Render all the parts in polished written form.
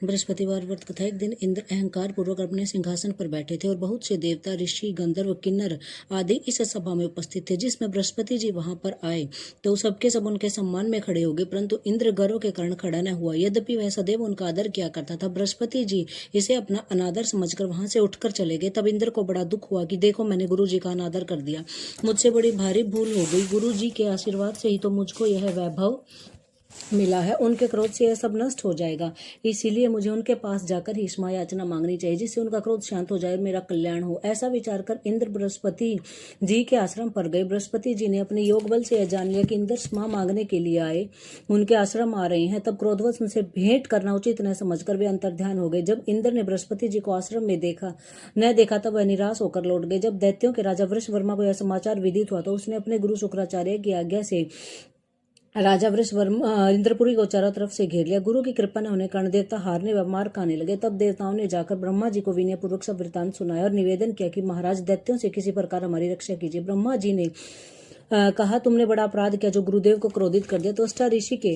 बृहस्पतिवार व्रत कथा। एक दिन इंद्र अहंकार पूर्वक अपने सिंहासन पर बैठे थे और बहुत से देवता, ऋषि, गंधर्व, किन्नर आदि इस सभा में उपस्थित थे। जिसमें बृहस्पति जी वहां पर आए तो सबके सब उनके सम्मान में खड़े हो गए, परंतु इंद्र गर्व के कारण खड़ा न हुआ। यद्यपि वह सदैव उनका आदर किया करता था। बृहस्पति जी इसे अपना अनादर समझकर वहां से उठकर चले गए। तब इंद्र को बड़ा दुख हुआ कि देखो, मैंने गुरु जी का अनादर कर दिया, मुझसे बड़ी भारी भूल हो गई। गुरु जी के आशीर्वाद से ही तो मुझको यह वैभव मिला है, उनके क्रोध से यह सब नष्ट हो जाएगा। इसीलिए मुझे उनके पास जाकर ही क्षमा याचना मांगनी चाहिए, जिससे उनका क्रोध शांत हो जाए और मेरा कल्याण हो। ऐसा विचार कर इंद्र बृहस्पति जी के आश्रम पर गए। बृहस्पति जी ने अपने योग बल से यह जान लिया कि इंद्र क्षमा मांगने के लिए आए, उनके आश्रम आ रहे हैं। तब क्रोधवश उनसे भेंट करना उचित न समझकर वे अंतर्ध्यान हो गए। जब इंद्र ने बृहस्पति जी को आश्रम में देखा तब वह निराश होकर लौट गए। जब दैत्यों के राजा वृषवर्मा को यह समाचार विदित हुआ तो उसने अपने गुरु शुक्राचार्य की आज्ञा से राजा वृषवर्मा इंद्रपुरी को चारों तरफ से घेर लिया। गुरु की कृपा न होने कारण देवता हारने व मार खाने लगे। तब देवताओं ने जाकर ब्रह्मा जी को विनय पूर्वक सब वृतांत सुनाया और निवेदन किया कि महाराज, दैत्यों से किसी प्रकार हमारी रक्षा कीजिए। ब्रह्मा जी ने कहा, तुमने बड़ा अपराध किया जो गुरुदेव को क्रोधित कर दिया। तो अष्टा ऋषि के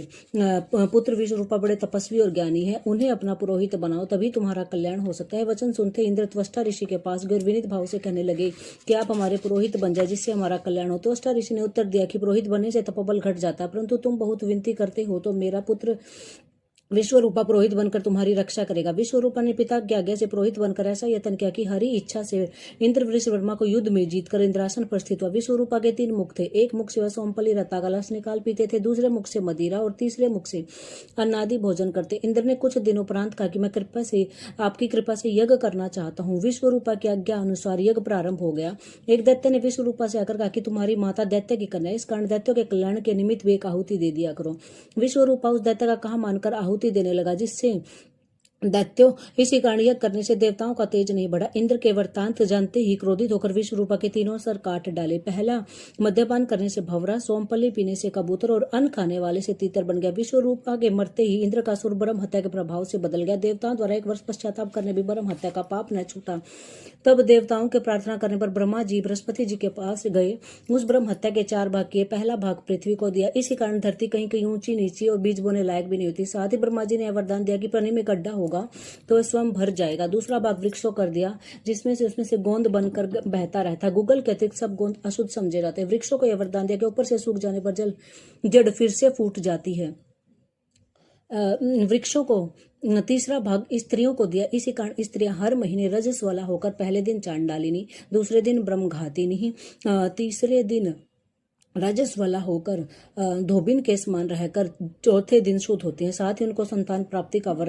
पुत्र विश्वरूपा बड़े तपस्वी और ज्ञानी है, उन्हें अपना पुरोहित बनाओ, तभी तुम्हारा कल्याण हो सकता है। वचन सुनते इंद्र त्वष्टा ऋषि के पास गए और विनीत भाव से कहने लगे कि आप हमारे पुरोहित बन जाए, जिससे हमारा कल्याण हो। तो अष्टा ऋषि ने उत्तर दिया कि पुरोहित बनने से तपोबल घट जाता है, परंतु तुम बहुत विनती करते हो तो मेरा पुत्र विश्वरूपा पुरोहित बनकर तुम्हारी रक्षा करेगा। विश्वरूपा ने पिता की आज्ञा से पुरोहित बनकर ऐसा यत्न किया कि हरी इच्छा से इंद्र वृषवर्मा को युद्ध में जीतकर इंद्रासन पर स्थित हुआ। विश्वरूपा के 3 मुख थे। एक मुख से वह सोमपली रत्ता का रस निकाल पीते थे, दूसरे मुख से मदिरा और तीसरे मुख से अन्नादि भोजन करते। इंद्र ने कुछ दिनों उपरांत कहा कि मैं आपकी कृपा से यज्ञ करना चाहता हूँ। विश्वरूपा की आज्ञा अनुसार यज्ञ प्रारंभ हो गया। एक दैत्य ने विश्वरूपा से आकर कहा कि तुम्हारी माता दैत्य की कन्या, इस कारण दैत्यों के कल्याण के निमित्त भी एक आहुति दे दिया करो। विश्वरूपा उस दैत्य का कहा मानकर आहुति देने लगा, जिससे दैत्यों इसी कारण यज्ञ करने से देवताओं का तेज नहीं बढ़ा। इंद्र के वृत्तांत जानते ही क्रोधित होकर विश्वरूपा के 3 सर काट डाले। पहला मद्यपान करने से भंवरा, सोमपल्ली पीने से कबूतर और अन्न खाने वाले से तीतर बन गया। विश्वरूपा के मरते ही इंद्र का सुर ब्रह्म हत्या के प्रभाव से बदल गया। देवताओं द्वारा 1 वर्ष पश्चाताप करने भी ब्रह्म हत्या का पाप न छूटा। तब देवताओं के प्रार्थना करने पर ब्रह्मा जी बृहस्पति जी के पास गए। उस ब्रह्म हत्या के 4 भाग किए। पहला भाग पृथ्वी को दिया। इसी कारण धरती कहीं कहीं ऊंची नीची और बीज बोने लायक भी नहीं होती। साथ ही ब्रह्मा जी ने वरदान दिया कि पानी में गड्ढा होगा तो वह स्वयं भर जाएगा। दूसरा भाग वृक्षों कर दिया, जिसमें से गोंद बनकर बहता रहता। गूगल के अतिरिक्त सब गोंद अशुद्ध समझे जाते हैं। वृक्षों को यह वरदान दिया कि ऊपर से सूख जाने पर जड़ फिर से फूट जाती है। वृक्षों को तीसरा भाग स्त्रियों को दिया। इसी कारण स्त्रियां हर महीने रजस्वला होकर पहले दिन चांडालिनी, दूसरे दिन ब्रह्मघातिनी, तीसरे दिन राजस्वला होकर धोबिन के समान रहकर चौथे दिन शुद्ध होती है। साथ ही उनको संतान प्राप्ति का वर